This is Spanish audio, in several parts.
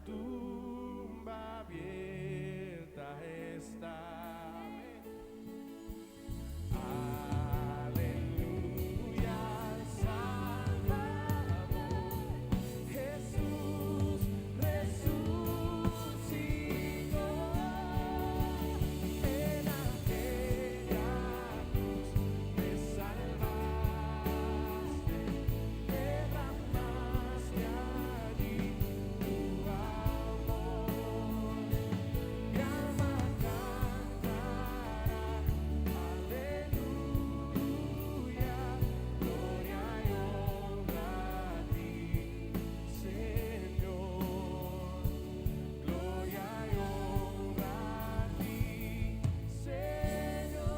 tumba abierta está. Aleluya, Salvador, Jesús resucitó. En aquella cruz me salvaste, derramaste allí tu amor. Mi alma cantará, aleluya, gloria y honra a ti, Señor. Gloria y honra a ti, Señor.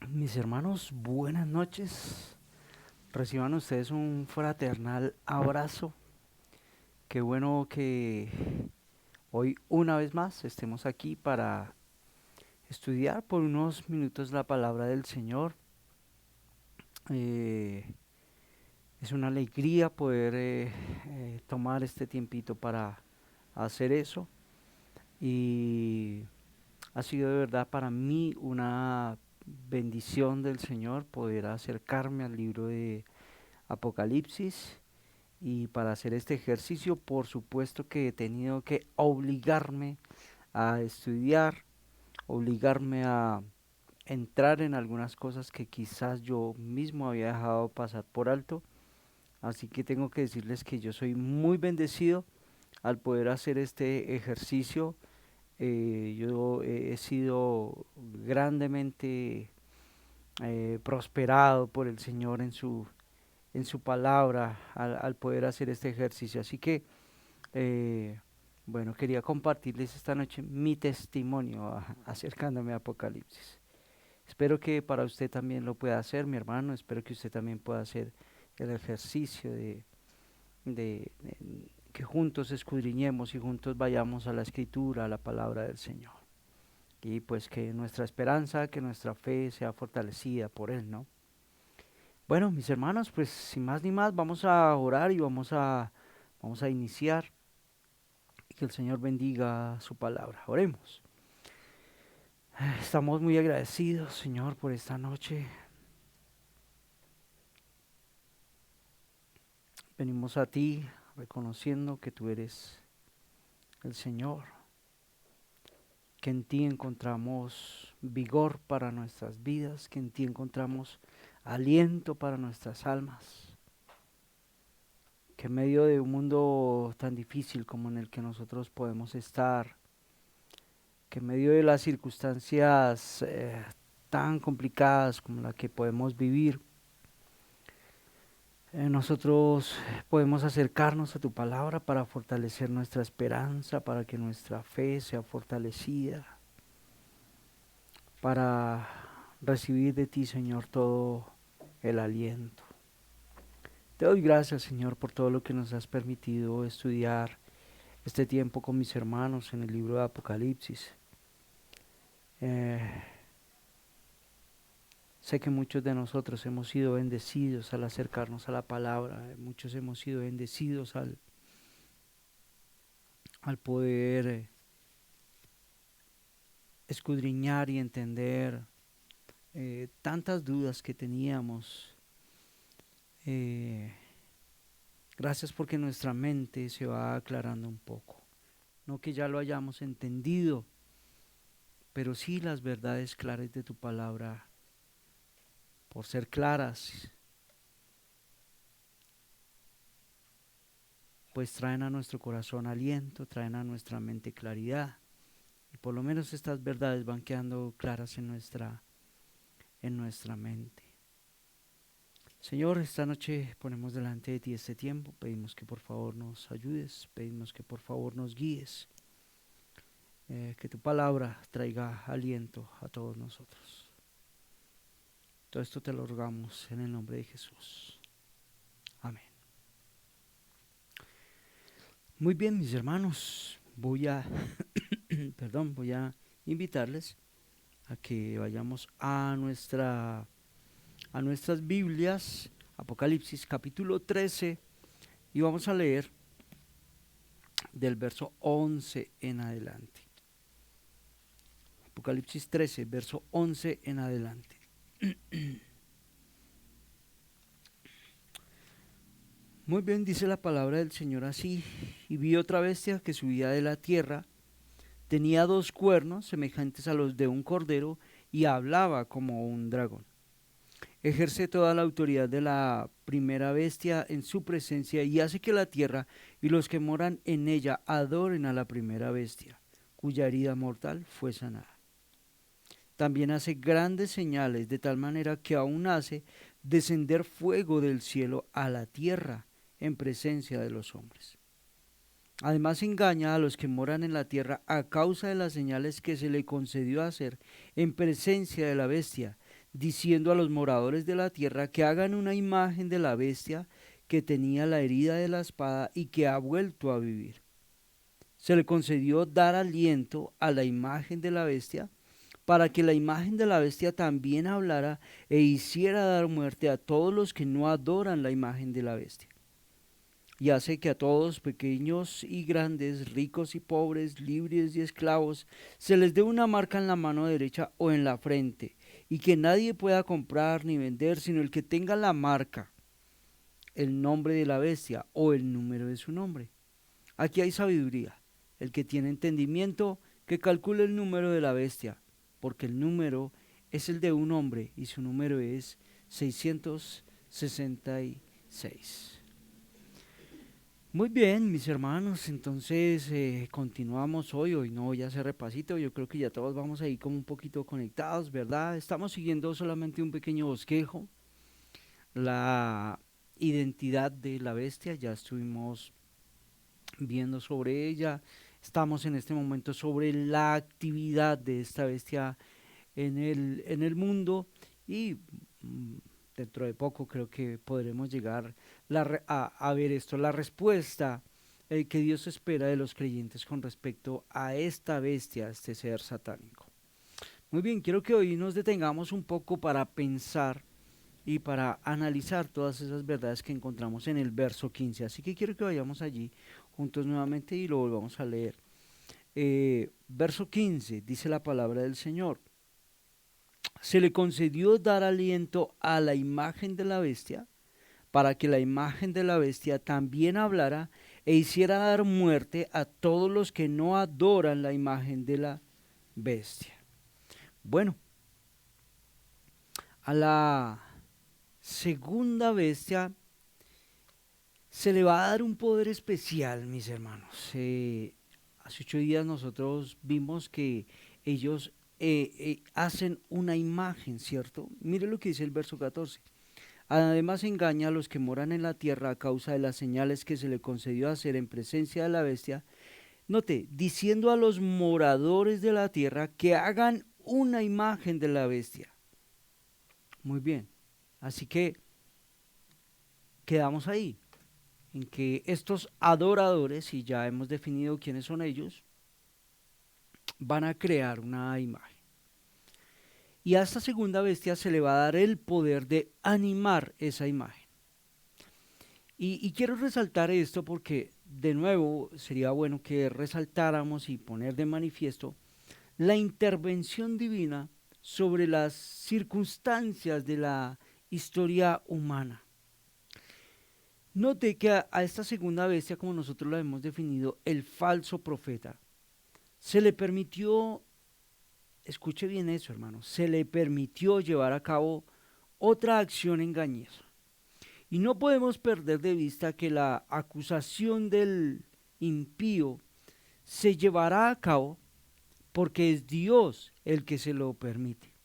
Mis hermanos, buenas noches. Reciban ustedes un fraternal abrazo. Qué bueno que hoy una vez más estemos aquí para estudiar por unos minutos la palabra del Señor. Eh, es una alegría poder tomar este tiempito para hacer eso. Y ha sido de verdad para mí una bendición del Señor poder acercarme al libro de Apocalipsis. Y para hacer este ejercicio, por supuesto que he tenido que obligarme a estudiar, obligarme a entrar en algunas cosas que quizás yo mismo había dejado pasar por alto. Así que tengo que decirles que yo soy muy bendecido al poder hacer este ejercicio. Yo he sido grandemente prosperado por el Señor en su palabra al poder hacer este ejercicio. Así que, eh, bueno, quería compartirles esta noche mi testimonio acercándome a Apocalipsis. Espero que para usted también lo pueda hacer, mi hermano. Espero que usted también pueda hacer el ejercicio de que juntos escudriñemos y juntos vayamos a la escritura, a la palabra del Señor. Y pues que nuestra esperanza, que nuestra fe sea fortalecida por Él, ¿no? Bueno, mis hermanos, pues sin más ni más, vamos a orar y vamos a iniciar. Y que el Señor bendiga su palabra. Oremos. Estamos muy agradecidos, Señor, por esta noche. Venimos a ti reconociendo que tú eres el Señor, que en ti encontramos vigor para nuestras vidas, que en ti encontramos aliento para nuestras almas, que en medio de un mundo tan difícil como en el que nosotros podemos estar, que en medio de las circunstancias tan complicadas como la que podemos vivir, nosotros podemos acercarnos a tu palabra para fortalecer nuestra esperanza, para que nuestra fe sea fortalecida, para recibir de ti, Señor, todo el aliento. Te doy gracias, Señor, por todo lo que nos has permitido estudiar este tiempo con mis hermanos en el libro de Apocalipsis. Eh, Sé que muchos de nosotros hemos sido bendecidos al acercarnos a la palabra, muchos hemos sido bendecidos al poder escudriñar y entender tantas dudas que teníamos. Eh, Gracias porque nuestra mente se va aclarando un poco. No que ya lo hayamos entendido, pero sí las verdades claras de tu palabra, por ser claras, pues traen a nuestro corazón aliento, traen a nuestra mente claridad. Y por lo menos estas verdades van quedando claras en nuestra mente. Señor, esta noche ponemos delante de ti este tiempo, pedimos que por favor nos ayudes, pedimos que por favor nos guíes, que tu palabra traiga aliento a todos nosotros. Todo esto te lo rogamos en el nombre de Jesús. Amén. Muy bien, mis hermanos, voy a, voy a invitarles a que vayamos a nuestras Biblias, Apocalipsis capítulo 13, y vamos a leer del verso 11 en adelante. Apocalipsis 13, verso 11 en adelante. Muy bien, dice la palabra del Señor así: y vi otra bestia que subía de la tierra, tenía 2 cuernos semejantes a los de un cordero y hablaba como un dragón. Ejerce toda la autoridad de la primera bestia en su presencia y hace que la tierra y los que moran en ella adoren a la primera bestia, cuya herida mortal fue sanada. También hace grandes señales, de tal manera que aún hace descender fuego del cielo a la tierra en presencia de los hombres. Además engaña a los que moran en la tierra a causa de las señales que se le concedió hacer en presencia de la bestia, diciendo a los moradores de la tierra que hagan una imagen de la bestia que tenía la herida de la espada y que ha vuelto a vivir. Se le concedió dar aliento a la imagen de la bestia, para que la imagen de la bestia también hablara e hiciera dar muerte a todos los que no adoran la imagen de la bestia. Y hace que a todos, pequeños y grandes, ricos y pobres, libres y esclavos, se les dé una marca en la mano derecha o en la frente, y que nadie pueda comprar ni vender sino el que tenga la marca, el nombre de la bestia o el número de su nombre. Aquí hay sabiduría. El que tiene entendimiento, que calcule el número de la bestia, porque el número es el de un hombre y su número es 666. Muy bien, mis hermanos, entonces continuamos hoy no voy a hacer repasito, yo creo que ya todos vamos ahí como un poquito conectados, ¿verdad? Estamos siguiendo solamente un pequeño bosquejo, la identidad de la bestia, ya estuvimos viendo sobre ella, estamos en este momento sobre la actividad de esta bestia en el mundo y dentro de poco creo que podremos llegar a ver esto, la respuesta que Dios espera de los creyentes con respecto a esta bestia, a este ser satánico. Muy bien, quiero que hoy nos detengamos un poco para pensar y para analizar todas esas verdades que encontramos en el verso 15. Así que quiero que vayamos allí juntos nuevamente y lo volvamos a leer. Verso 15, dice la palabra del Señor: se le concedió dar aliento a la imagen de la bestia, para que la imagen de la bestia también hablara e hiciera dar muerte a todos los que no adoran la imagen de la bestia. Bueno, a la segunda bestia se le va a dar un poder especial, mis hermanos. Hace 8 días nosotros vimos que ellos hacen una imagen, ¿cierto? Mire lo que dice el verso 14. Además engaña a los que moran en la tierra a causa de las señales que se le concedió hacer en presencia de la bestia. Note, diciendo a los moradores de la tierra que hagan una imagen de la bestia. Muy bien, así que quedamos ahí, en que estos adoradores, y ya hemos definido quiénes son ellos, van a crear una imagen. Y a esta segunda bestia se le va a dar el poder de animar esa imagen. Y quiero resaltar esto porque, de nuevo, sería bueno que resaltáramos y poner de manifiesto la intervención divina sobre las circunstancias de la historia humana. Note que a esta segunda bestia, como nosotros la hemos definido, el falso profeta, se le permitió, escuche bien eso, hermano, se le permitió llevar a cabo otra acción engañosa. Y no podemos perder de vista que la acusación del impío se llevará a cabo porque es Dios el que se lo permite.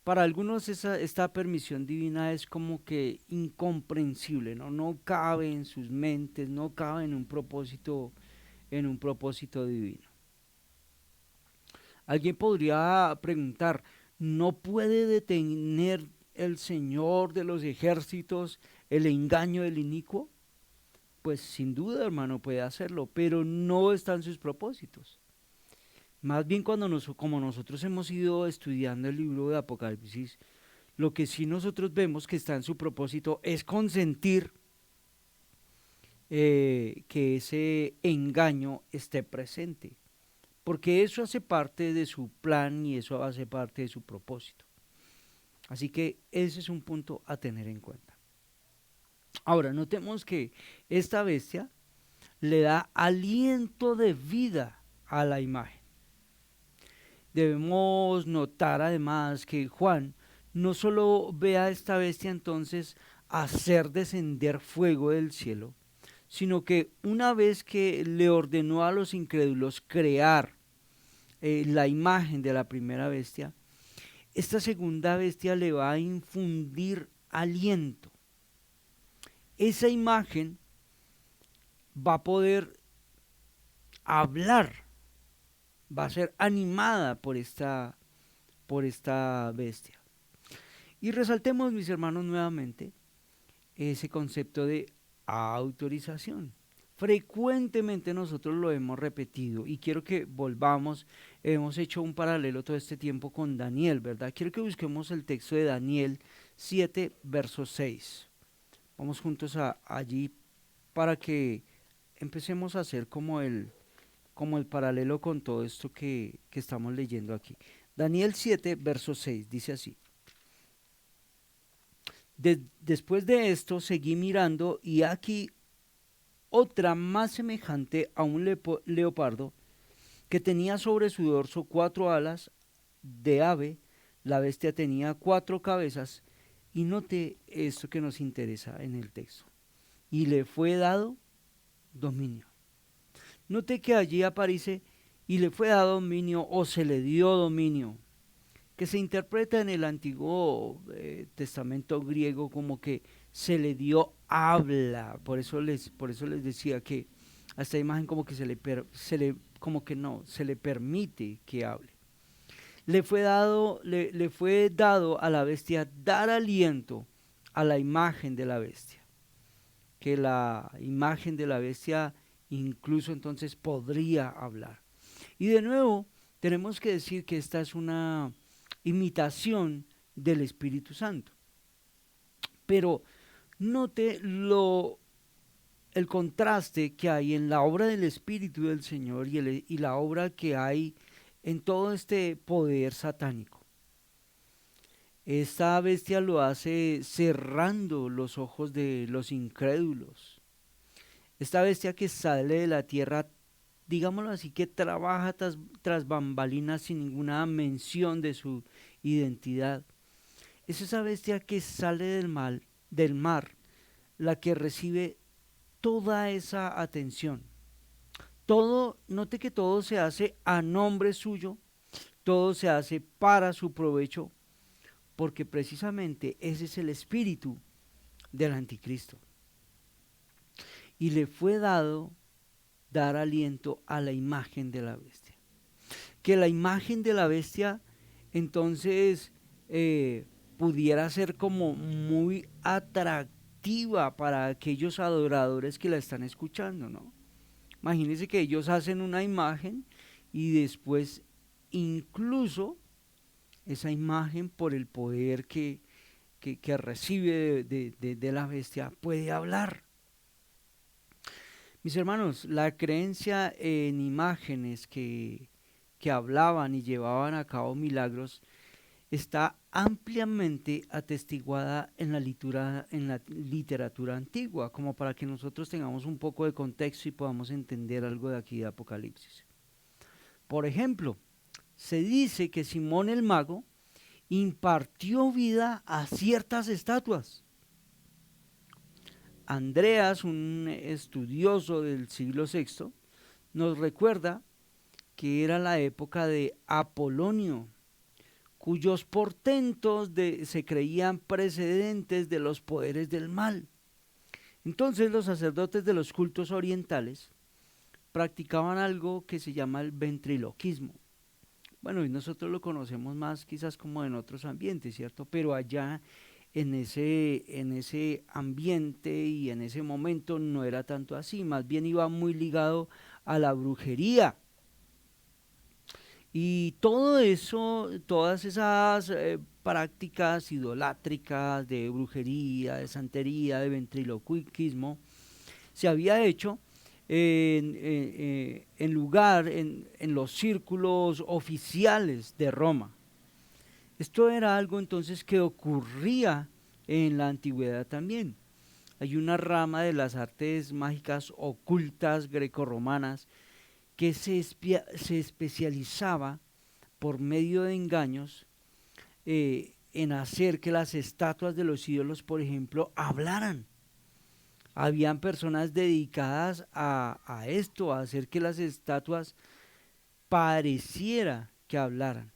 para algunos esta permisión divina es como que incomprensible, ¿no? No cabe en sus mentes, no cabe en un propósito divino. Alguien podría preguntar, ¿no puede detener el Señor de los ejércitos el engaño del inicuo? Pues sin duda, hermano, puede hacerlo, pero no están sus propósitos. Más bien como nosotros hemos ido estudiando el libro de Apocalipsis, lo que sí nosotros vemos que está en su propósito es consentir que ese engaño esté presente, porque eso hace parte de su plan y eso hace parte de su propósito. Así que ese es un punto a tener en cuenta. Ahora, notemos que esta bestia le da aliento de vida a la imagen. Debemos notar además que Juan no solo ve a esta bestia entonces hacer descender fuego del cielo, sino que una vez que le ordenó a los incrédulos crear la imagen de la primera bestia, esta segunda bestia le va a infundir aliento. Esa imagen va a poder hablar, va a ser animada por esta bestia. Y resaltemos, mis hermanos, nuevamente ese concepto de autorización. Frecuentemente nosotros lo hemos repetido y quiero que volvamos, hemos hecho un paralelo todo este tiempo con Daniel, ¿verdad? Quiero que busquemos el texto de Daniel 7, verso 6. Vamos juntos allí para que empecemos a hacer como el paralelo con todo esto que estamos leyendo aquí. Daniel 7, verso 6, dice así. Después de esto seguí mirando y aquí otra más semejante a un leopardo que tenía sobre su dorso 4 alas de ave. La bestia tenía 4 cabezas y note esto que nos interesa en el texto. Y le fue dado dominio. Note que allí aparece y le fue dado dominio o se le dio dominio, que se interpreta en el Antiguo Testamento griego como que se le dio habla. Por eso les decía que a esta imagen como que se le permite que hable. Le fue dado a la bestia dar aliento a la imagen de la bestia, que la imagen de la bestia incluso entonces podría hablar. Y de nuevo tenemos que decir que esta es una imitación del Espíritu Santo. Pero note el contraste que hay en la obra del Espíritu del Señor y la obra que hay en todo este poder satánico. Esta bestia lo hace cerrando los ojos de los incrédulos. Esta bestia que sale de la tierra, digámoslo así, que trabaja tras bambalinas sin ninguna mención de su identidad. Es esa bestia que sale del mar, la que recibe toda esa atención. Note que todo se hace a nombre suyo, todo se hace para su provecho, porque precisamente ese es el espíritu del anticristo. Y le fue dado dar aliento a la imagen de la bestia. Que la imagen de la bestia entonces pudiera ser como muy atractiva para aquellos adoradores que la están escuchando, ¿no? Imagínense que ellos hacen una imagen y después incluso esa imagen por el poder que recibe de la bestia puede hablar. Mis hermanos, la creencia en imágenes que hablaban y llevaban a cabo milagros está ampliamente atestiguada en la literatura antigua, como para que nosotros tengamos un poco de contexto y podamos entender algo de aquí de Apocalipsis. Por ejemplo, se dice que Simón el mago impartió vida a ciertas estatuas. Andreas, un estudioso del siglo VI, nos recuerda que era la época de Apolonio, cuyos portentos se creían precedentes de los poderes del mal. Entonces los sacerdotes de los cultos orientales practicaban algo que se llama el ventriloquismo. Bueno, y nosotros lo conocemos más quizás como en otros ambientes, ¿cierto? Pero allá en ese ambiente y en ese momento no era tanto así, más bien iba muy ligado a la brujería. Y todo eso, todas esas prácticas idolátricas de brujería, de santería, de ventriloquismo, se había hecho en los círculos oficiales de Roma. Esto era algo entonces que ocurría en la antigüedad también. Hay una rama de las artes mágicas ocultas grecorromanas que se especializaba por medio de engaños en hacer que las estatuas de los ídolos, por ejemplo, hablaran. Habían personas dedicadas a esto, a hacer que las estatuas pareciera que hablaran.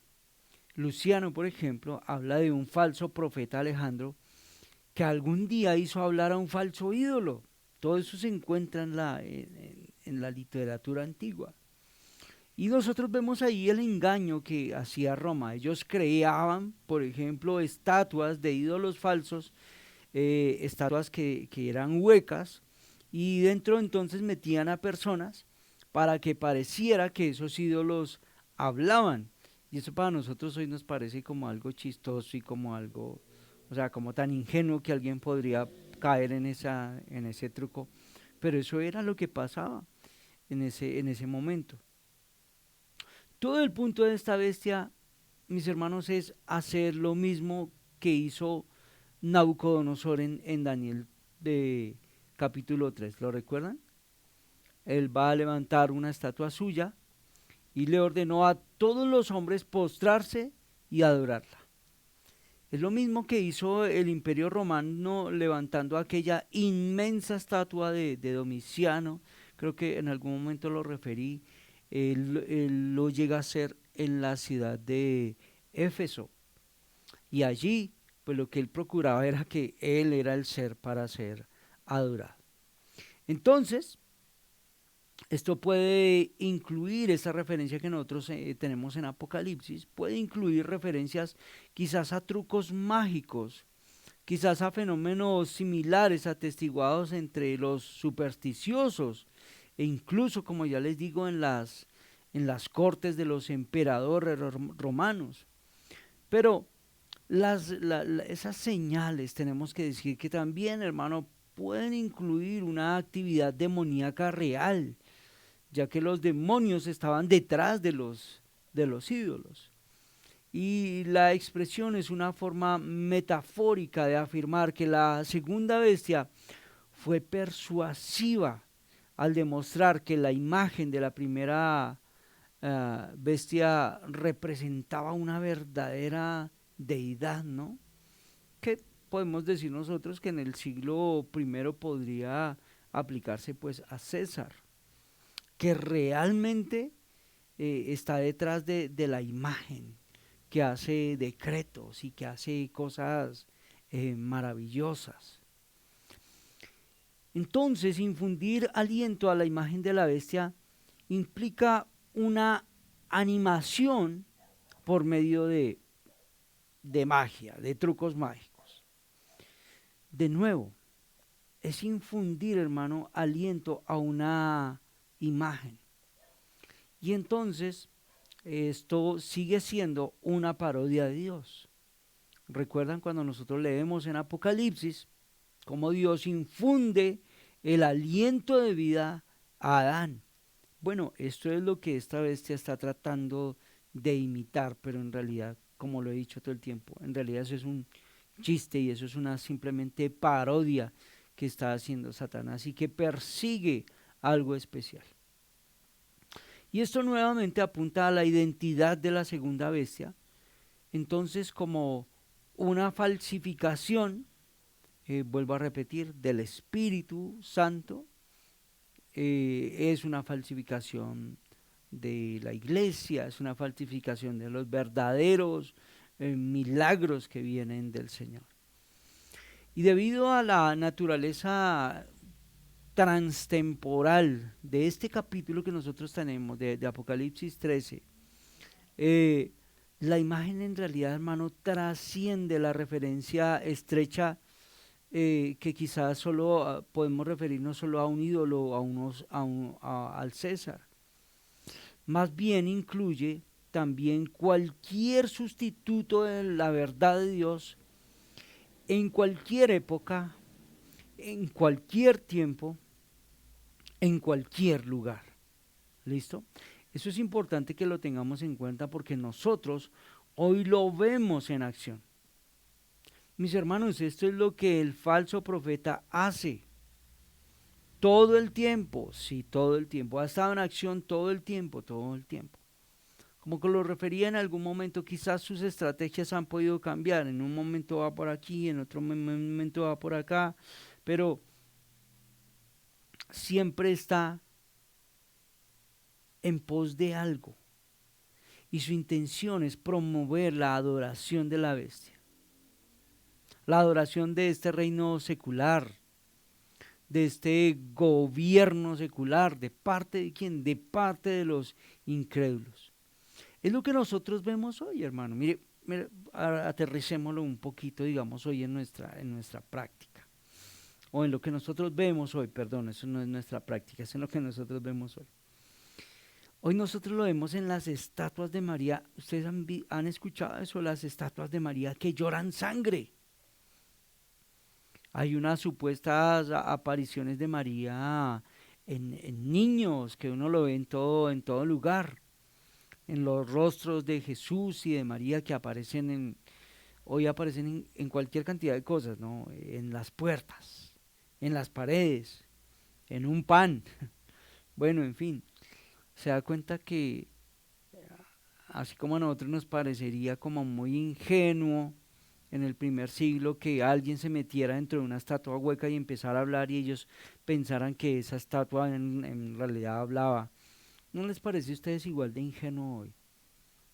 Luciano, por ejemplo, habla de un falso profeta Alejandro que algún día hizo hablar a un falso ídolo. Todo eso se encuentra en la literatura antigua. Y nosotros vemos ahí el engaño que hacía Roma. Ellos creaban, por ejemplo, estatuas de ídolos falsos, estatuas que eran huecas, y dentro entonces metían a personas para que pareciera que esos ídolos hablaban. Y eso para nosotros hoy nos parece como algo chistoso y como algo, o sea, como tan ingenuo que alguien podría caer en ese truco. Pero eso era lo que pasaba en ese momento. Todo el punto de esta bestia, mis hermanos, es hacer lo mismo que hizo Nabucodonosor en Daniel de capítulo 3. ¿Lo recuerdan? Él va a levantar una estatua suya y le ordenó a todos los hombres postrarse y adorarla. Es lo mismo que hizo el Imperio Romano levantando aquella inmensa estatua de Domiciano. Creo que en algún momento lo referí. Él lo llega a hacer en la ciudad de Éfeso. Y allí, pues lo que él procuraba era que él era el ser para ser adorado. Entonces, esto puede incluir esa referencia que nosotros tenemos en Apocalipsis, puede incluir referencias quizás a trucos mágicos, quizás a fenómenos similares atestiguados entre los supersticiosos, e incluso, como ya les digo, en las cortes de los emperadores romanos. Pero esas señales, tenemos que decir que también, hermano, pueden incluir una actividad demoníaca real, ya que los demonios estaban detrás de los ídolos. Y la expresión es una forma metafórica de afirmar que la segunda bestia fue persuasiva al demostrar que la imagen de la primera bestia representaba una verdadera deidad, ¿no? Que podemos decir nosotros que en el siglo I podría aplicarse pues a César, que realmente está detrás de la imagen, que hace decretos y que hace cosas maravillosas. Entonces, infundir aliento a la imagen de la bestia implica una animación por medio de magia, de trucos mágicos. De nuevo, es infundir, hermano, aliento a una imagen. Y entonces, esto sigue siendo una parodia de Dios. ¿Recuerdan cuando nosotros leemos en Apocalipsis cómo Dios infunde el aliento de vida a Adán? Bueno, esto es lo que esta bestia está tratando de imitar, pero en realidad, como lo he dicho todo el tiempo, en realidad eso es un chiste y eso es una simplemente parodia que está haciendo Satanás y que persigue algo especial. Y esto nuevamente apunta a la identidad de la segunda bestia, entonces como una falsificación, vuelvo a repetir, del Espíritu Santo, es una falsificación de la iglesia, es una falsificación de los verdaderos milagros que vienen del Señor. Y debido a la naturaleza transtemporal de este capítulo que nosotros tenemos, de Apocalipsis 13, eh, la imagen en realidad, hermano, trasciende la referencia estrecha que quizás solo podemos referirnos solo a un ídolo, al César. Más bien incluye también cualquier sustituto de la verdad de Dios en cualquier época, en cualquier tiempo, en cualquier lugar. ¿Listo? Eso es importante que lo tengamos en cuenta porque nosotros hoy lo vemos en acción. Mis hermanos, esto es lo que el falso profeta hace todo el tiempo, sí, todo el tiempo, ha estado en acción todo el tiempo, todo el tiempo. Como que lo refería en algún momento, quizás sus estrategias han podido cambiar, en un momento va por aquí, en otro momento va por acá, pero siempre está en pos de algo y su intención es promover la adoración de la bestia, la adoración de este reino secular, de este gobierno secular, ¿de parte de quién? De parte de los incrédulos. Es lo que nosotros vemos hoy, hermano. Mire, mire, aterricémoslo un poquito, digamos, hoy en nuestra práctica. O en lo que nosotros vemos hoy, perdón, eso no es nuestra práctica, eso es lo que nosotros vemos hoy. Hoy nosotros lo vemos en las estatuas de María. ¿Ustedes han escuchado eso? Las estatuas de María que lloran sangre. Hay unas supuestas apariciones de María en niños, que uno lo ve en todo lugar. En los rostros de Jesús y de María que hoy aparecen en cualquier cantidad de cosas, ¿no? En las puertas, en las paredes, en un pan. Bueno, en fin, se da cuenta que así como a nosotros nos parecería como muy ingenuo en el primer siglo que alguien se metiera dentro de una estatua hueca y empezara a hablar y ellos pensaran que esa estatua en realidad hablaba. ¿No les parece a ustedes igual de ingenuo hoy?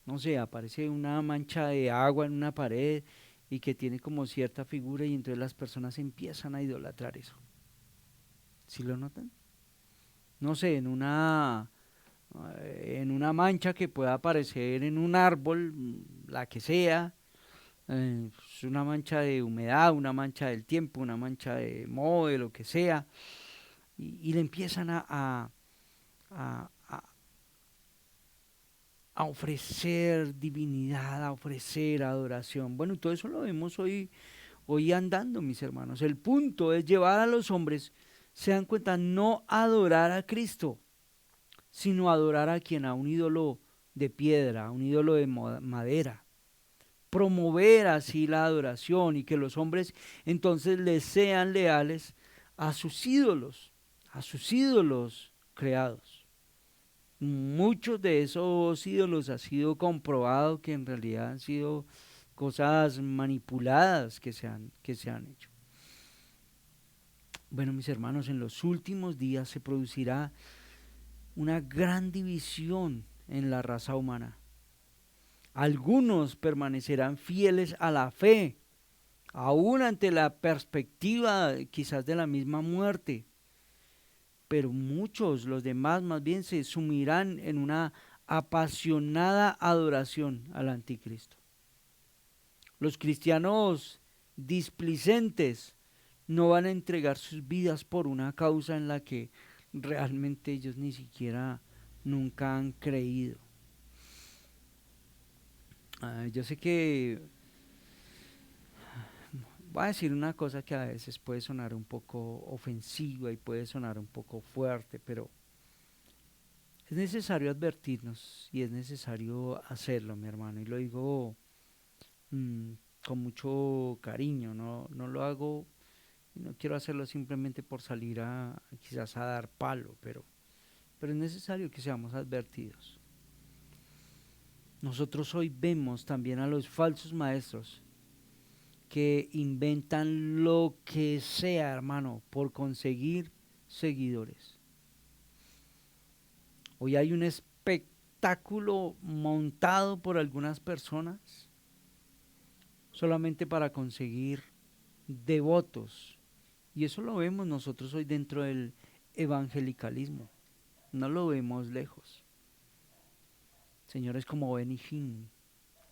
No sé, aparece una mancha de agua en una pared y que tiene como cierta figura y entonces las personas empiezan a idolatrar eso. ¿Sí lo notan? No sé, en una mancha que pueda aparecer en un árbol, la que sea, es una mancha de humedad, una mancha del tiempo, una mancha de moho, de lo que sea, y le empiezan a, a- a ofrecer divinidad, a ofrecer adoración. Bueno, todo eso lo vemos hoy andando, mis hermanos. El punto es llevar a los hombres, se dan cuenta, no adorar a Cristo, sino adorar a quien, a un ídolo de piedra, a un ídolo de madera. Promover así la adoración y que los hombres entonces les sean leales a sus ídolos creados. Muchos de esos ídolos ha sido comprobado que en realidad han sido cosas manipuladas que se han hecho. Bueno, mis hermanos, en los últimos días se producirá una gran división en la raza humana. Algunos permanecerán fieles a la fe, aún ante la perspectiva quizás de la misma muerte, pero muchos, los demás más bien, se sumirán en una apasionada adoración al anticristo. Los cristianos displicentes no van a entregar sus vidas por una causa en la que realmente ellos ni siquiera nunca han creído. Yo sé que voy a decir una cosa que a veces puede sonar un poco ofensiva y puede sonar un poco fuerte, pero es necesario advertirnos y es necesario hacerlo, mi hermano, y lo digo mm, con mucho cariño, no lo hago, no quiero hacerlo simplemente por salir quizás a dar palo, pero es necesario que seamos advertidos. Nosotros hoy vemos también a los falsos maestros que inventan lo que sea, hermano, por conseguir seguidores. Hoy hay un espectáculo montado por algunas personas solamente para conseguir devotos. Y eso lo vemos nosotros hoy dentro del evangelicalismo, no lo vemos lejos. Señores como Benny Hinn,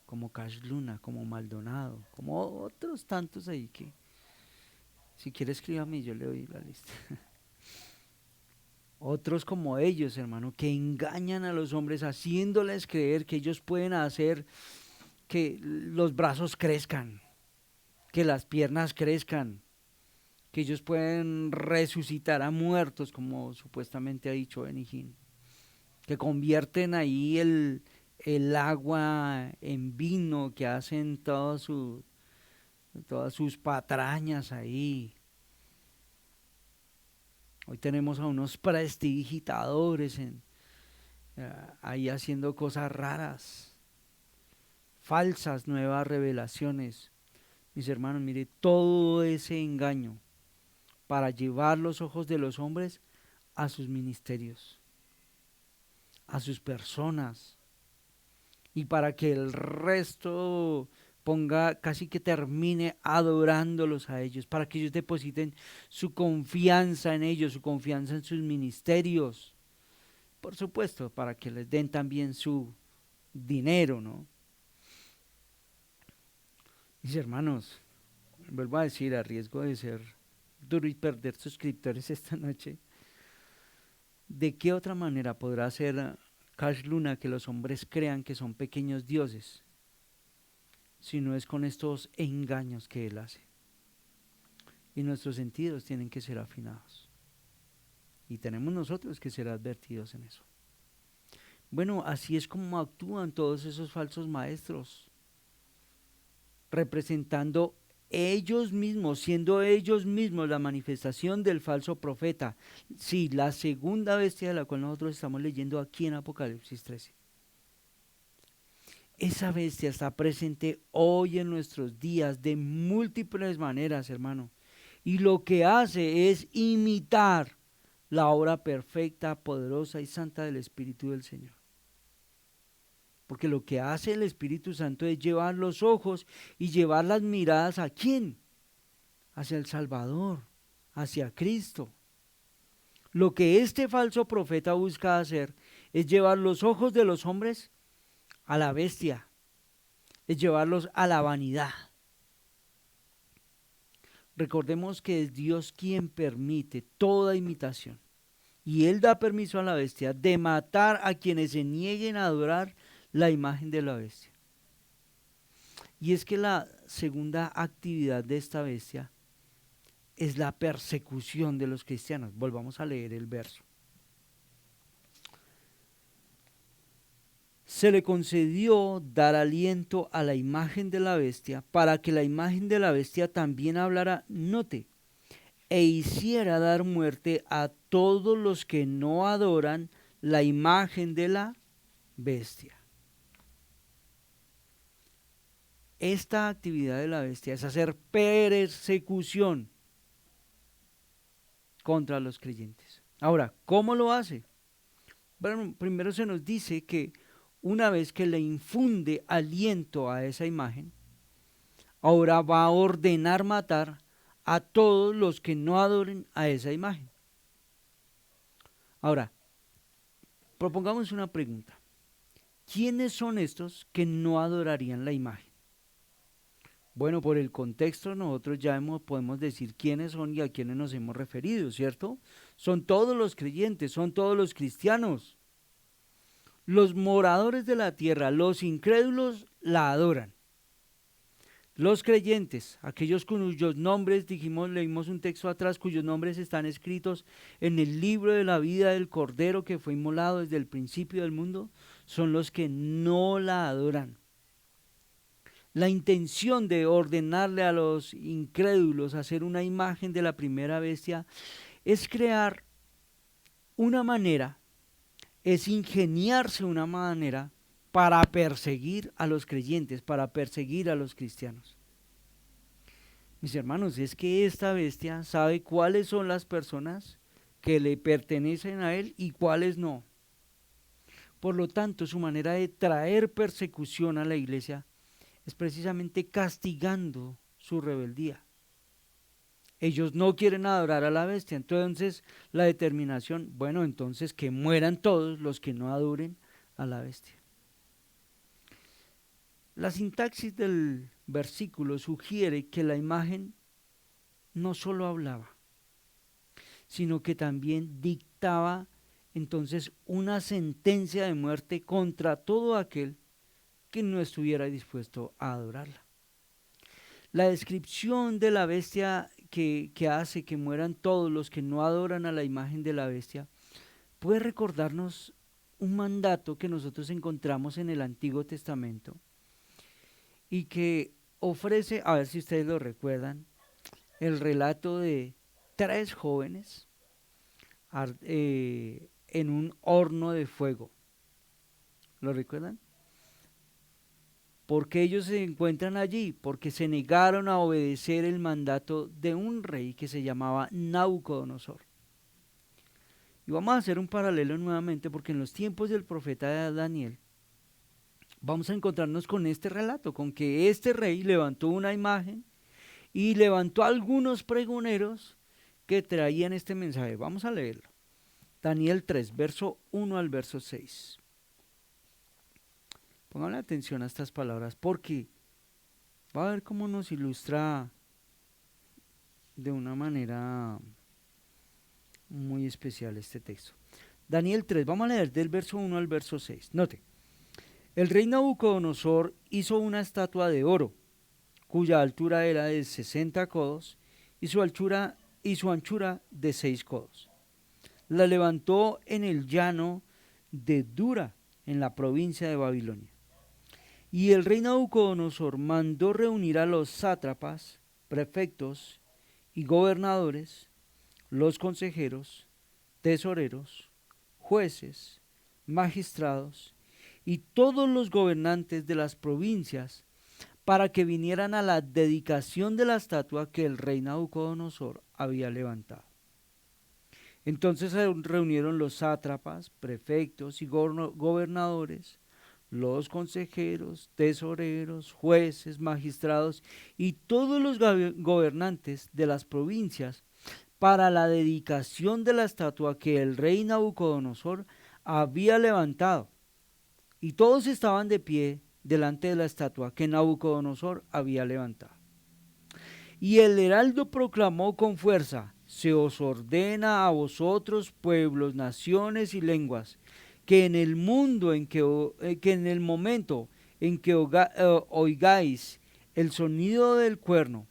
como Cash Luna, como Maldonado, como otros tantos ahí que, si quiere escríbame, yo le doy la lista. Otros como ellos, hermano, que engañan a los hombres haciéndoles creer que ellos pueden hacer que los brazos crezcan, que las piernas crezcan, que ellos pueden resucitar a muertos, como supuestamente ha dicho Benny Hinn, que convierten ahí el agua en vino, que hacen todas sus patrañas ahí. Hoy tenemos a unos prestidigitadores ahí haciendo cosas raras, falsas, nuevas revelaciones. Mis hermanos, mire, todo ese engaño para llevar los ojos de los hombres a sus ministerios, a sus personas, y para que el resto ponga, casi que termine adorándolos a ellos, para que ellos depositen su confianza en ellos, su confianza en sus ministerios, por supuesto, para que les den también su dinero, ¿no? Mis hermanos, vuelvo a decir, a riesgo de ser duro y perder suscriptores esta noche, ¿de qué otra manera podrá ser Cash Luna que los hombres crean que son pequeños dioses, si no es con estos engaños que él hace? Y nuestros sentidos tienen que ser afinados, y tenemos nosotros que ser advertidos en eso. Bueno, así es como actúan todos esos falsos maestros, representando ellos mismos, siendo ellos mismos la manifestación del falso profeta. Sí, la segunda bestia de la cual nosotros estamos leyendo aquí en Apocalipsis 13. Esa bestia está presente hoy en nuestros días de múltiples maneras, hermano. Y lo que hace es imitar la obra perfecta, poderosa y santa del Espíritu del Señor. Porque lo que hace el Espíritu Santo es llevar los ojos y llevar las miradas ¿a quién? Hacia el Salvador, hacia Cristo. Lo que este falso profeta busca hacer es llevar los ojos de los hombres a la bestia, es llevarlos a la vanidad. Recordemos que es Dios quien permite toda imitación, y Él da permiso a la bestia de matar a quienes se nieguen a adorar la imagen de la bestia. Y es que la segunda actividad de esta bestia es la persecución de los cristianos. Volvamos a leer el verso. Se le concedió dar aliento a la imagen de la bestia para que la imagen de la bestia también hablara, note, e hiciera dar muerte a todos los que no adoran la imagen de la bestia. Esta actividad de la bestia es hacer persecución contra los creyentes. Ahora, ¿cómo lo hace? Bueno, primero se nos dice que una vez que le infunde aliento a esa imagen, ahora va a ordenar matar a todos los que no adoren a esa imagen. Ahora, propongamos una pregunta. ¿Quiénes son estos que no adorarían la imagen? Bueno, por el contexto nosotros ya podemos decir quiénes son y a quiénes nos hemos referido, ¿cierto? Son todos los creyentes, son todos los cristianos. Los moradores de la tierra, los incrédulos, la adoran. Los creyentes, aquellos cuyos nombres, leímos un texto atrás, cuyos nombres están escritos en el libro de la vida del Cordero que fue inmolado desde el principio del mundo, son los que no la adoran. La intención de ordenarle a los incrédulos hacer una imagen de la primera bestia es crear una manera, es ingeniarse una manera para perseguir a los creyentes, para perseguir a los cristianos. Mis hermanos, es que esta bestia sabe cuáles son las personas que le pertenecen a él y cuáles no. Por lo tanto, su manera de traer persecución a la iglesia es precisamente castigando su rebeldía. Ellos no quieren adorar a la bestia, entonces la determinación, bueno, entonces que mueran todos los que no adoren a la bestia. La sintaxis del versículo sugiere que la imagen no solo hablaba, sino que también dictaba entonces una sentencia de muerte contra todo aquel que no estuviera dispuesto a adorarla. La descripción de la bestia que hace que mueran todos los que no adoran a la imagen de la bestia puede recordarnos un mandato que nosotros encontramos en el Antiguo Testamento y que ofrece, a ver si ustedes lo recuerdan, el relato de 3 jóvenes en un horno de fuego. ¿Lo recuerdan? ¿Por qué ellos se encuentran allí? Porque se negaron a obedecer el mandato de un rey que se llamaba Nabucodonosor. Y vamos a hacer un paralelo nuevamente porque en los tiempos del profeta Daniel vamos a encontrarnos con este relato, con que este rey levantó una imagen y levantó algunos pregoneros que traían este mensaje. Vamos a leerlo. Daniel 3, verso 1 al verso 6. Pónganle atención a estas palabras porque va a ver cómo nos ilustra de una manera muy especial este texto. Daniel 3, vamos a leer del verso 1 al verso 6. Note, el rey Nabucodonosor hizo una estatua de oro, cuya altura era de 60 codos y su anchura de 6 codos. La levantó en el llano de Dura, en la provincia de Babilonia. Y el rey Nabucodonosor mandó reunir a los sátrapas, prefectos y gobernadores, los consejeros, tesoreros, jueces, magistrados y todos los gobernantes de las provincias para que vinieran a la dedicación de la estatua que el rey Nabucodonosor había levantado. Entonces se reunieron los sátrapas, prefectos y gobernadores, los consejeros, tesoreros, jueces, magistrados y todos los gobernantes de las provincias para la dedicación de la estatua que el rey Nabucodonosor había levantado. Y todos estaban de pie delante de la estatua que Nabucodonosor había levantado. Y el heraldo proclamó con fuerza: se os ordena a vosotros, pueblos, naciones y lenguas, que en el mundo que en el momento en que oigáis el sonido del cuerno,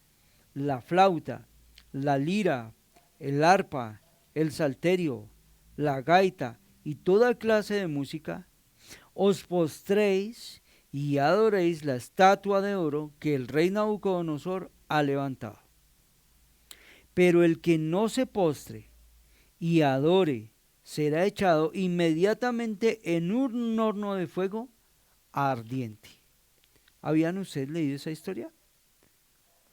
la flauta, la lira, el arpa, el salterio, la gaita y toda clase de música, os postréis y adoréis la estatua de oro que el rey Nabucodonosor ha levantado. Pero el que no se postre y adore será echado inmediatamente en un horno de fuego ardiente. ¿Habían ustedes leído esa historia?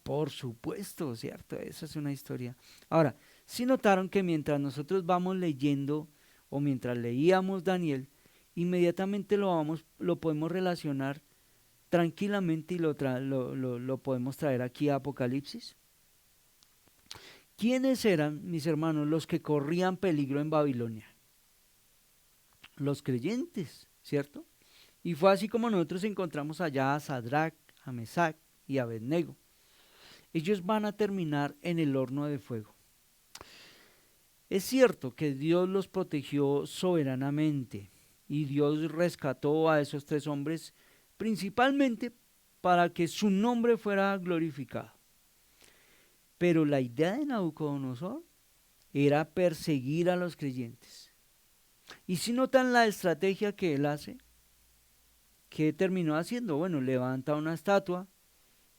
Por supuesto, ¿cierto? Esa es una historia. Ahora, si notaron que mientras nosotros vamos leyendo o mientras leíamos Daniel, inmediatamente lo podemos relacionar tranquilamente y lo podemos traer aquí a Apocalipsis. ¿Quiénes eran, mis hermanos, los que corrían peligro en Babilonia? Los creyentes, ¿cierto? Y fue así como nosotros encontramos allá a Sadrach, a Mesac y a Abednego. Ellos van a terminar en el horno de fuego. Es cierto que Dios los protegió soberanamente y Dios rescató a esos 3 hombres principalmente para que su nombre fuera glorificado. Pero la idea de Nabucodonosor era perseguir a los creyentes. Y si notan la estrategia que él hace, ¿qué terminó haciendo? Bueno, levanta una estatua,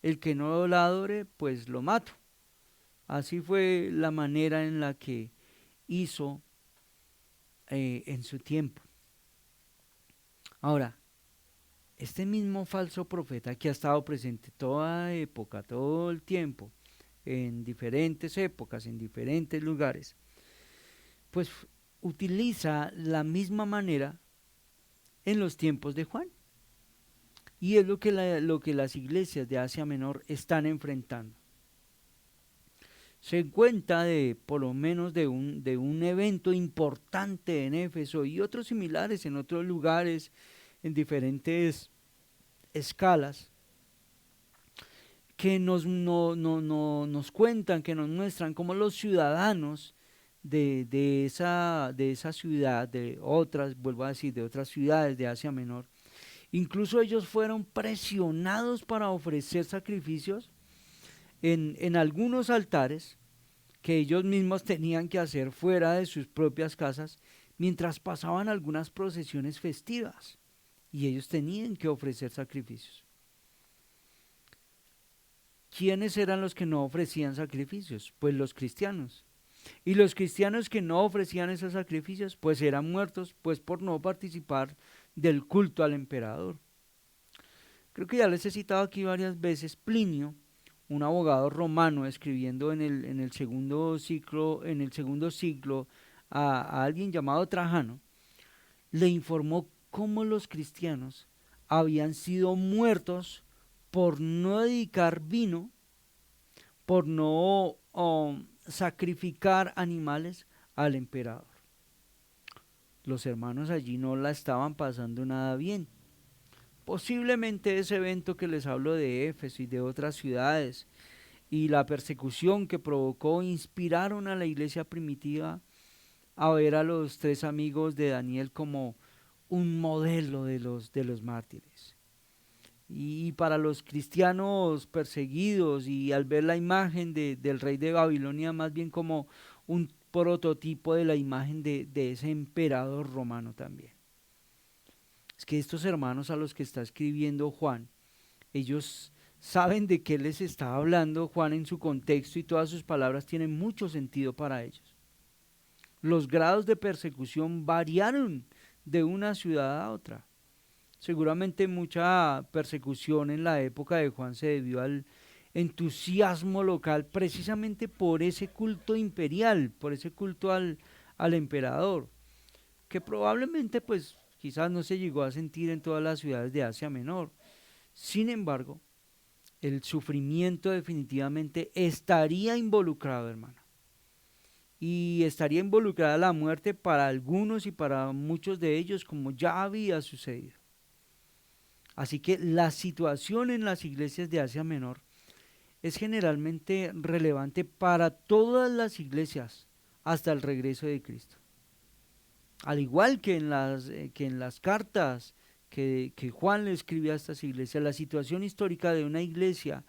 el que no la adore, pues lo mato. Así fue la manera en la que hizo en su tiempo. Ahora, este mismo falso profeta que ha estado presente toda época, todo el tiempo, en diferentes épocas, en diferentes lugares, pues utiliza la misma manera en los tiempos de Juan. Y es lo que las iglesias de Asia Menor están enfrentando. Se cuenta de por lo menos de un evento importante en Éfeso y otros similares en otros lugares, en diferentes escalas, que nos cuentan, que nos muestran cómo los ciudadanos de esa ciudad, de otras, vuelvo a decir, de otras ciudades de Asia Menor, incluso ellos fueron presionados para ofrecer sacrificios en algunos altares que ellos mismos tenían que hacer fuera de sus propias casas mientras pasaban algunas procesiones festivas y ellos tenían que ofrecer sacrificios. ¿Quiénes eran los que no ofrecían sacrificios? Pues los cristianos. Y los cristianos que no ofrecían esos sacrificios, pues eran muertos, pues por no participar del culto al emperador. Creo que ya les he citado aquí varias veces Plinio, un abogado romano, escribiendo en el segundo siglo a alguien llamado Trajano, le informó cómo los cristianos habían sido muertos por no dedicar vino, por no sacrificar animales al emperador. Los hermanos allí no la estaban pasando nada bien. Posiblemente ese evento que les hablo de Éfeso y de otras ciudades y la persecución que provocó inspiraron a la iglesia primitiva a ver a los tres amigos de Daniel como un modelo de los mártires. Y para los cristianos perseguidos y al ver la imagen del rey de Babilonia más bien como un prototipo de la imagen de ese emperador romano también. Es que estos hermanos a los que está escribiendo Juan, ellos saben de qué les está hablando Juan en su contexto y todas sus palabras tienen mucho sentido para ellos. Los grados de persecución variaron de una ciudad a otra. Seguramente mucha persecución en la época de Juan se debió al entusiasmo local precisamente por ese culto imperial, por ese culto al emperador, que probablemente pues quizás no se llegó a sentir en todas las ciudades de Asia Menor. Sin embargo, el sufrimiento definitivamente estaría involucrado, hermano. Y estaría involucrada la muerte para algunos y para muchos de ellos, como ya había sucedido. Así que la situación en las iglesias de Asia Menor es generalmente relevante para todas las iglesias hasta el regreso de Cristo. Al igual que en las cartas que Juan le escribió a estas iglesias, la situación histórica de una iglesia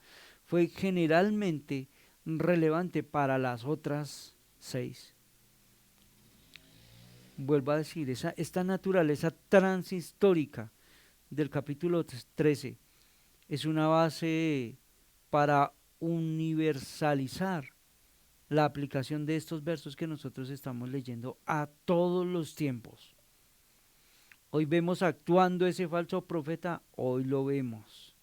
fue generalmente relevante para las otras 6. Vuelvo a decir, esta naturaleza transhistórica del capítulo 13 es una base para universalizar la aplicación de estos versos que nosotros estamos leyendo a todos los tiempos. Hoy vemos actuando ese falso profeta, hoy lo vemos.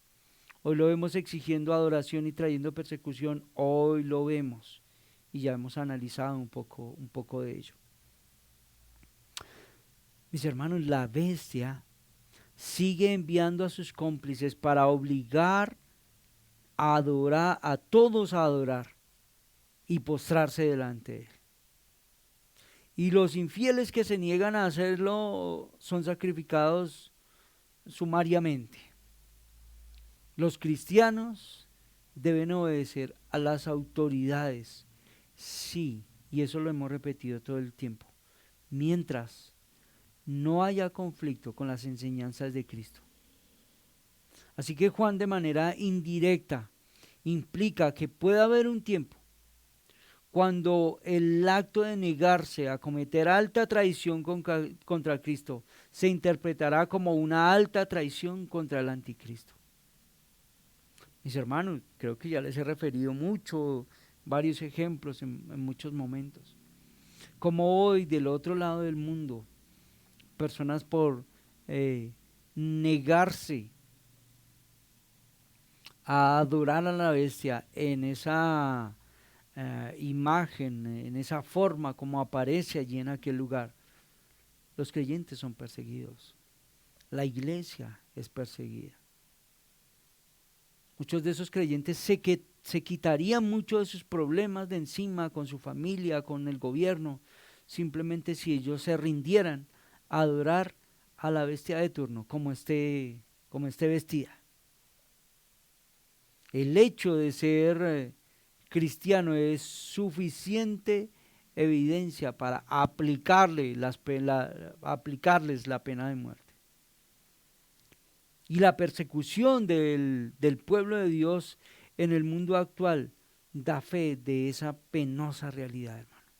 Hoy lo vemos exigiendo adoración y trayendo persecución, hoy lo vemos. Y ya hemos analizado un poco de ello. Mis hermanos, la bestia sigue enviando a sus cómplices para obligar a adorar, a todos a adorar y postrarse delante de él. Y los infieles que se niegan a hacerlo son sacrificados sumariamente. Los cristianos deben obedecer a las autoridades, sí, y eso lo hemos repetido todo el tiempo, mientras no haya conflicto con las enseñanzas de Cristo. Así que Juan de manera indirecta implica que puede haber un tiempo cuando el acto de negarse a cometer alta traición contra Cristo se interpretará como una alta traición contra el anticristo. Mis hermanos, creo que ya les he referido varios ejemplos en muchos momentos. Como hoy del otro lado del mundo, personas por negarse a adorar a la bestia en esa imagen, en esa forma como aparece allí en aquel lugar, los creyentes son perseguidos, la iglesia es perseguida. Muchos de esos creyentes se quitarían muchos de sus problemas de encima con su familia, con el gobierno, simplemente si ellos se rindieran a adorar a la bestia de turno, como esté vestida. El hecho de ser cristiano es suficiente evidencia para aplicarles la pena de muerte. Y la persecución del pueblo de Dios en el mundo actual da fe de esa penosa realidad, hermano.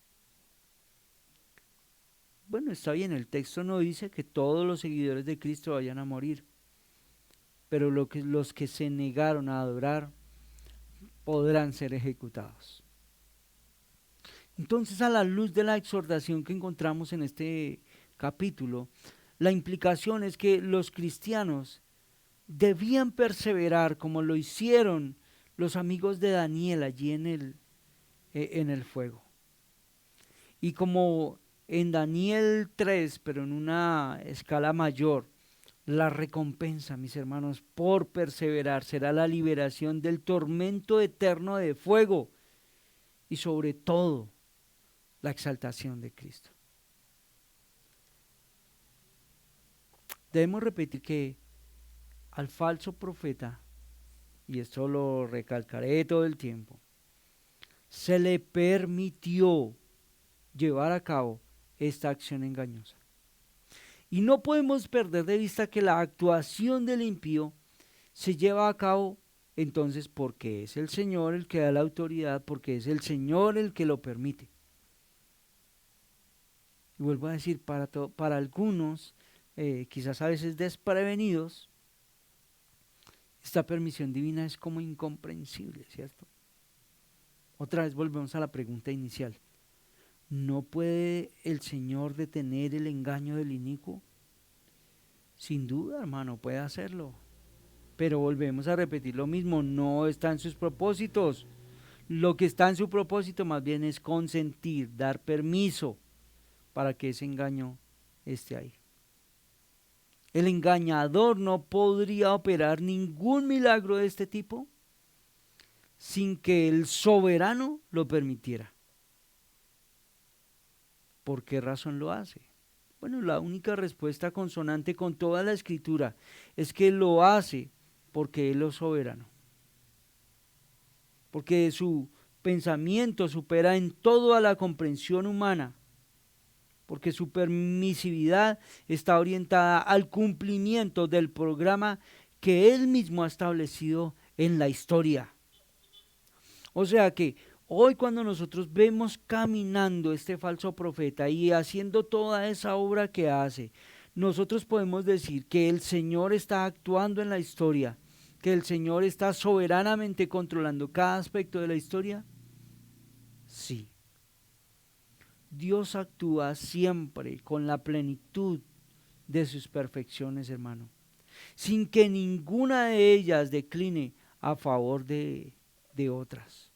Bueno, está bien, el texto no dice que todos los seguidores de Cristo vayan a morir, pero los que se negaron a adorar podrán ser ejecutados. Entonces, a la luz de la exhortación que encontramos en este capítulo, la implicación es que los cristianos debían perseverar como lo hicieron los amigos de Daniel allí en el fuego. Y como en Daniel 3, pero en una escala mayor, la recompensa, mis hermanos, por perseverar será la liberación del tormento eterno de fuego y sobre todo la exaltación de Cristo. Debemos repetir que al falso profeta, y esto lo recalcaré todo el tiempo, se le permitió llevar a cabo esta acción engañosa. Y no podemos perder de vista que la actuación del impío se lleva a cabo entonces porque es el Señor el que da la autoridad, porque es el Señor el que lo permite. Y vuelvo a decir, para algunos, quizás a veces desprevenidos, esta permisión divina es como incomprensible, ¿cierto? Otra vez volvemos a la pregunta inicial. ¿No puede el Señor detener el engaño del inicuo? Sin duda, hermano, puede hacerlo. Pero volvemos a repetir lo mismo, no está en sus propósitos. Lo que está en su propósito más bien es consentir, dar permiso para que ese engaño esté ahí. El engañador no podría operar ningún milagro de este tipo sin que el soberano lo permitiera. ¿Por qué razón lo hace? Bueno, la única respuesta consonante con toda la escritura es que lo hace porque Él es soberano. Porque su pensamiento supera en todo a la comprensión humana. Porque su permisividad está orientada al cumplimiento del programa que Él mismo ha establecido en la historia. O sea que hoy cuando nosotros vemos caminando este falso profeta y haciendo toda esa obra que hace, nosotros podemos decir que el Señor está actuando en la historia, que el Señor está soberanamente controlando cada aspecto de la historia. Sí. Dios actúa siempre con la plenitud de sus perfecciones, hermano, sin que ninguna de ellas decline a favor de otras.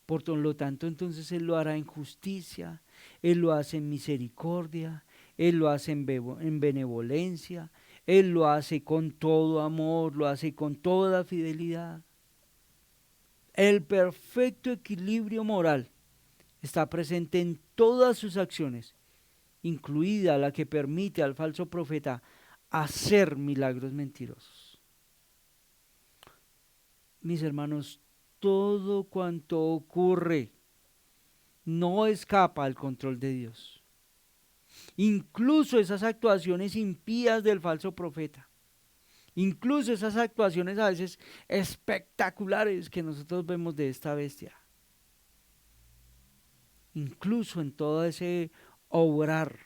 Por lo tanto, entonces Él lo hará en justicia, Él lo hace en misericordia, Él lo hace en benevolencia, Él lo hace con todo amor, lo hace con toda fidelidad. El perfecto equilibrio moral está presente en todas sus acciones, incluida la que permite al falso profeta hacer milagros mentirosos. Mis hermanos, todo cuanto ocurre no escapa al control de Dios. Incluso esas actuaciones impías del falso profeta, incluso esas actuaciones a veces espectaculares que nosotros vemos de esta bestia, incluso en todo ese obrar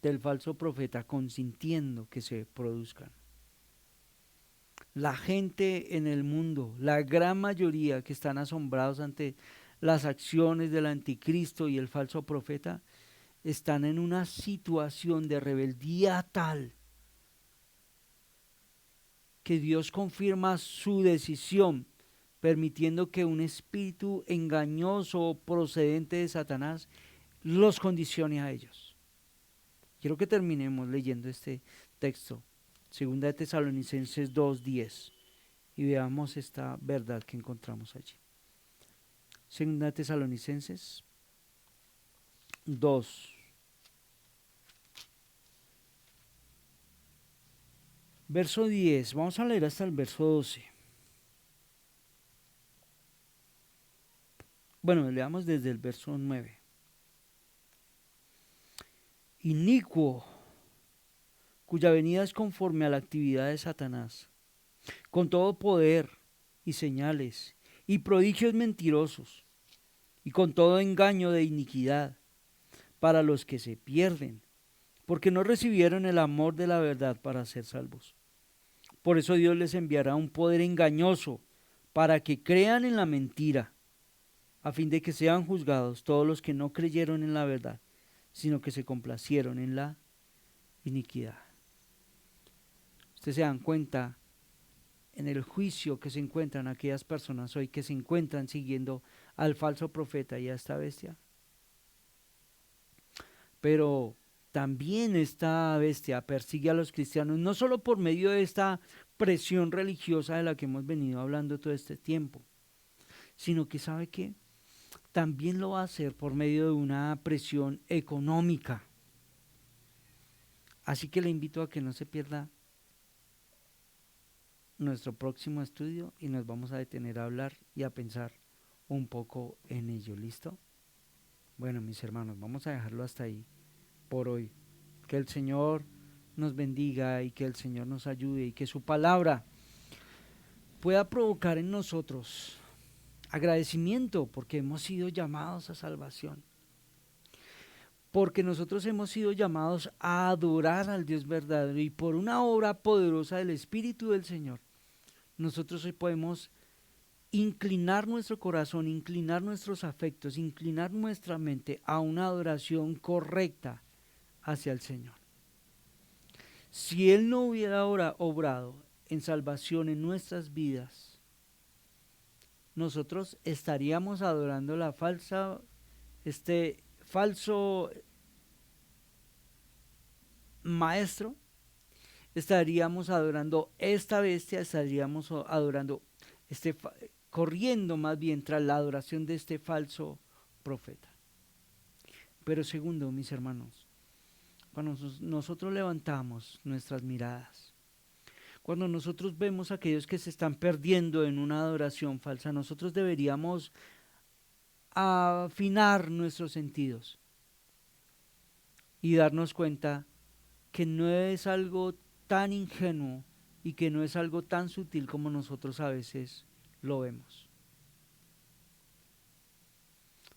del falso profeta consintiendo que se produzcan. La gente en el mundo, la gran mayoría que están asombrados ante las acciones del anticristo y el falso profeta, están en una situación de rebeldía tal que Dios confirma su decisión, permitiendo que un espíritu engañoso procedente de Satanás los condicione a ellos. Quiero que terminemos leyendo este texto Segunda de Tesalonicenses 2:10, y veamos esta verdad que encontramos allí. Segunda de Tesalonicenses 2, verso 10, vamos a leer hasta el verso 12. Bueno, leamos desde el verso 9. Inicuo, cuya venida es conforme a la actividad de Satanás, con todo poder y señales y prodigios mentirosos, y con todo engaño de iniquidad, para los que se pierden, porque no recibieron el amor de la verdad para ser salvos. Por eso Dios les enviará un poder engañoso, para que crean en la mentira, a fin de que sean juzgados todos los que no creyeron en la verdad, sino que se complacieron en la iniquidad. Ustedes se dan cuenta en el juicio que se encuentran aquellas personas hoy que se encuentran siguiendo al falso profeta y a esta bestia. Pero también esta bestia persigue a los cristianos, no solo por medio de esta presión religiosa de la que hemos venido hablando todo este tiempo, sino que ¿sabe qué? También lo va a hacer por medio de una presión económica. Así que le invito a que no se pierda nuestro próximo estudio y nos vamos a detener a hablar y a pensar un poco en ello. ¿Listo? Bueno, mis hermanos, vamos a dejarlo hasta ahí por hoy. Que el Señor nos bendiga y que el Señor nos ayude y que su palabra pueda provocar en nosotros agradecimiento porque hemos sido llamados a salvación. Porque nosotros hemos sido llamados a adorar al Dios verdadero y por una obra poderosa del Espíritu del Señor, nosotros hoy podemos inclinar nuestro corazón, inclinar nuestros afectos, inclinar nuestra mente a una adoración correcta hacia el Señor. Si Él no hubiera ahora obrado en salvación en nuestras vidas, nosotros estaríamos adorando la falso maestro, estaríamos adorando esta bestia, estaríamos adorando corriendo más bien tras la adoración de este falso profeta. Pero segundo, mis hermanos, cuando nosotros levantamos nuestras miradas, cuando nosotros vemos a aquellos que se están perdiendo en una adoración falsa, nosotros deberíamos afinar nuestros sentidos y darnos cuenta que no es algo tan ingenuo y que no es algo tan sutil como nosotros a veces lo vemos.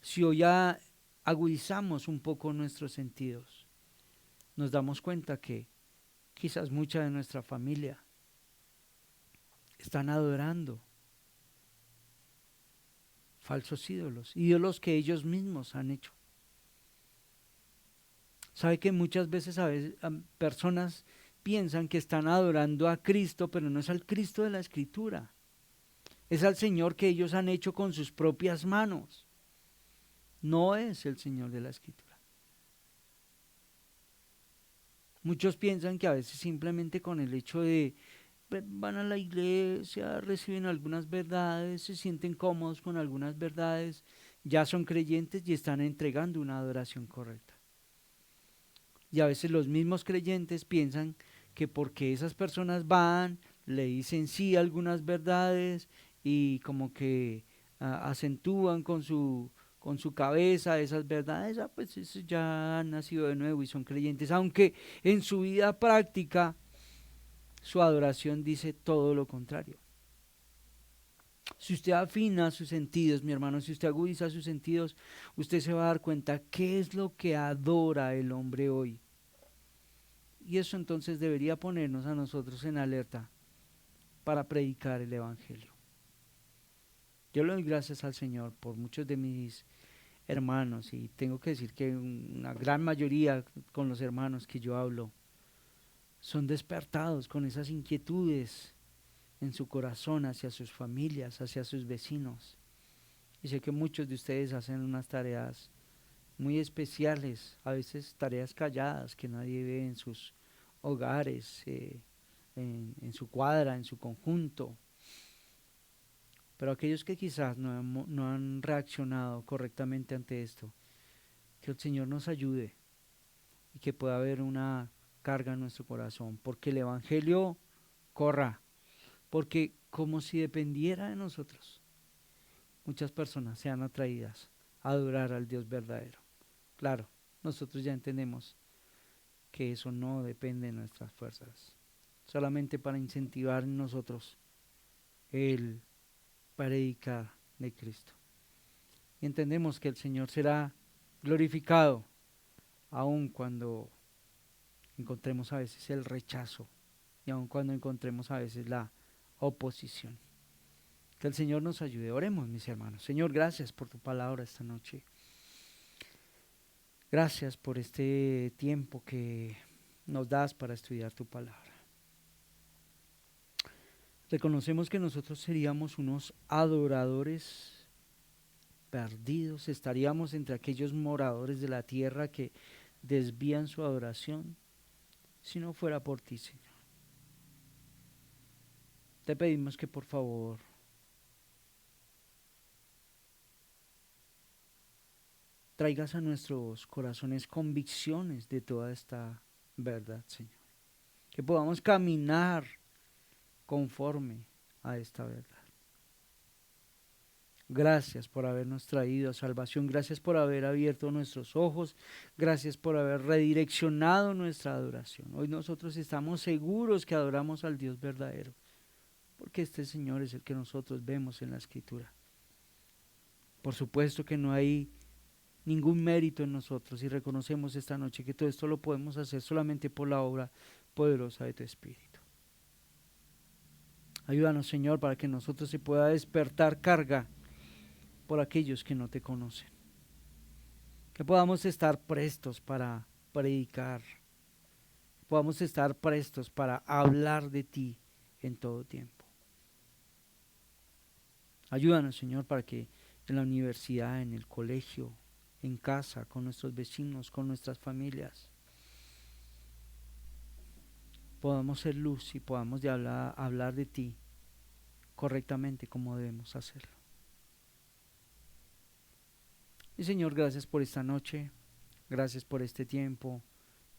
Si hoy ya agudizamos un poco nuestros sentidos, nos damos cuenta que quizás mucha de nuestra familia están adorando falsos ídolos que ellos mismos han hecho. Sabe que muchas veces personas piensan que están adorando a Cristo, pero no es al Cristo de la Escritura. Es al Señor que ellos han hecho con sus propias manos. No es el Señor de la Escritura. Muchos piensan que a veces simplemente con el hecho de van a la iglesia, reciben algunas verdades, se sienten cómodos con algunas verdades, ya son creyentes y están entregando una adoración correcta. Y a veces los mismos creyentes piensan que porque esas personas van, le dicen sí a algunas verdades y como que acentúan con su cabeza esas verdades, pues eso ya han nacido de nuevo y son creyentes, aunque en su vida práctica su adoración dice todo lo contrario. Si usted afina sus sentidos, mi hermano, si usted agudiza sus sentidos, usted se va a dar cuenta qué es lo que adora el hombre hoy. Y eso entonces debería ponernos a nosotros en alerta para predicar el Evangelio. Yo le doy gracias al Señor por muchos de mis hermanos, y tengo que decir que una gran mayoría con los hermanos que yo hablo son despertados con esas inquietudes en su corazón hacia sus familias, hacia sus vecinos. Y sé que muchos de ustedes hacen unas tareas muy especiales, a veces tareas calladas que nadie ve en sus hogares, en su cuadra, en su conjunto. Pero aquellos que quizás no han reaccionado correctamente ante esto, que el Señor nos ayude y que pueda haber una carga en nuestro corazón, porque el Evangelio corra, porque como si dependiera de nosotros, muchas personas sean atraídas a adorar al Dios verdadero. Claro, nosotros ya entendemos que eso no depende de nuestras fuerzas, solamente para incentivar en nosotros el predicar de Cristo. Y entendemos que el Señor será glorificado aun cuando encontremos a veces el rechazo y aun cuando encontremos a veces la oposición. Que el Señor nos ayude. Oremos, mis hermanos. Señor, gracias por tu palabra esta noche. Gracias por este tiempo que nos das para estudiar tu palabra. Reconocemos que nosotros seríamos unos adoradores perdidos, estaríamos entre aquellos moradores de la tierra que desvían su adoración si no fuera por ti, Señor. Te pedimos que por favor traigas a nuestros corazones convicciones de toda esta verdad, Señor. Que podamos caminar conforme a esta verdad. Gracias por habernos traído a salvación, gracias por haber abierto nuestros ojos, gracias por haber redireccionado nuestra adoración. Hoy nosotros estamos seguros que adoramos al Dios verdadero, porque este Señor es el que nosotros vemos en la Escritura. Por supuesto que no hay ningún mérito en nosotros y reconocemos esta noche que todo esto lo podemos hacer solamente por la obra poderosa de tu Espíritu. Ayúdanos, Señor, para que nosotros se pueda despertar carga por aquellos que no te conocen. Que podamos estar prestos para predicar, que podamos estar prestos para hablar de ti en todo tiempo. Ayúdanos, Señor, para que en la universidad, en el colegio, en casa, con nuestros vecinos, con nuestras familias, podamos ser luz y podamos hablar de ti correctamente como debemos hacerlo. Y Señor, gracias por esta noche, gracias por este tiempo.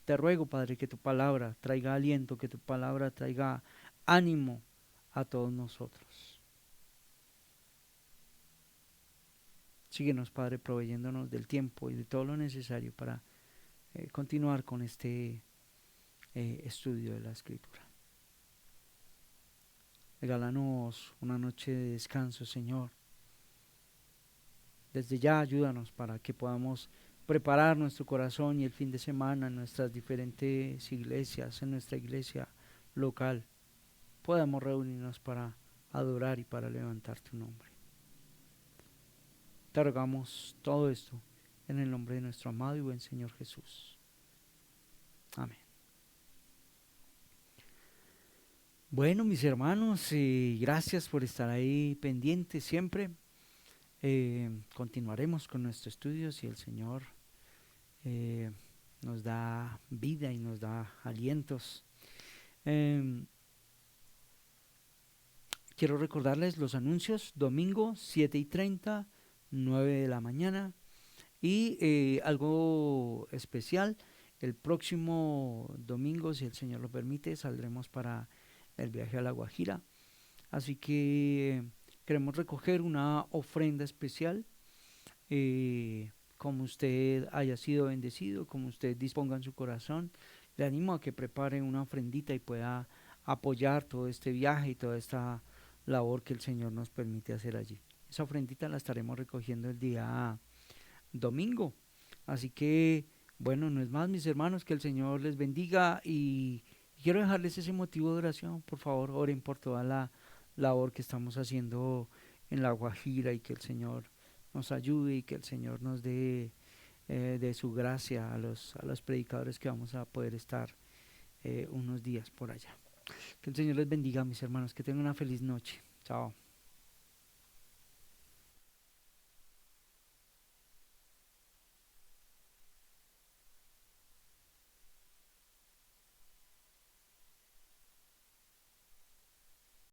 Te ruego, Padre, que tu palabra traiga aliento, que tu palabra traiga ánimo a todos nosotros. Síguenos, Padre, proveyéndonos del tiempo y de todo lo necesario para continuar con este estudio de la Escritura. Regálanos una noche de descanso, Señor. Desde ya ayúdanos para que podamos preparar nuestro corazón y el fin de semana en nuestras diferentes iglesias, en nuestra iglesia local, podamos reunirnos para adorar y para levantar tu nombre. Te rogamos todo esto en el nombre de nuestro amado y buen Señor Jesús. Amén. Bueno, mis hermanos, gracias por estar ahí pendientes siempre. Continuaremos con nuestro estudio si el Señor nos da vida y nos da alientos. Quiero recordarles los anuncios: domingo 7:30, 9 de la mañana, y algo especial, el próximo domingo, si el Señor lo permite, saldremos para el viaje a La Guajira, así que queremos recoger una ofrenda especial. Como usted haya sido bendecido, como usted disponga en su corazón, le animo a que prepare una ofrendita y pueda apoyar todo este viaje y toda esta labor que el Señor nos permite hacer allí. Esa ofrendita la estaremos recogiendo el día domingo, así que bueno, no es más, mis hermanos, que el Señor les bendiga, y quiero dejarles ese motivo de oración. Por favor, oren por toda la labor que estamos haciendo en La Guajira, y que el Señor nos ayude y que el Señor nos dé de su gracia a los predicadores que vamos a poder estar unos días por allá. Que el Señor les bendiga, mis hermanos, que tengan una feliz noche. Chao.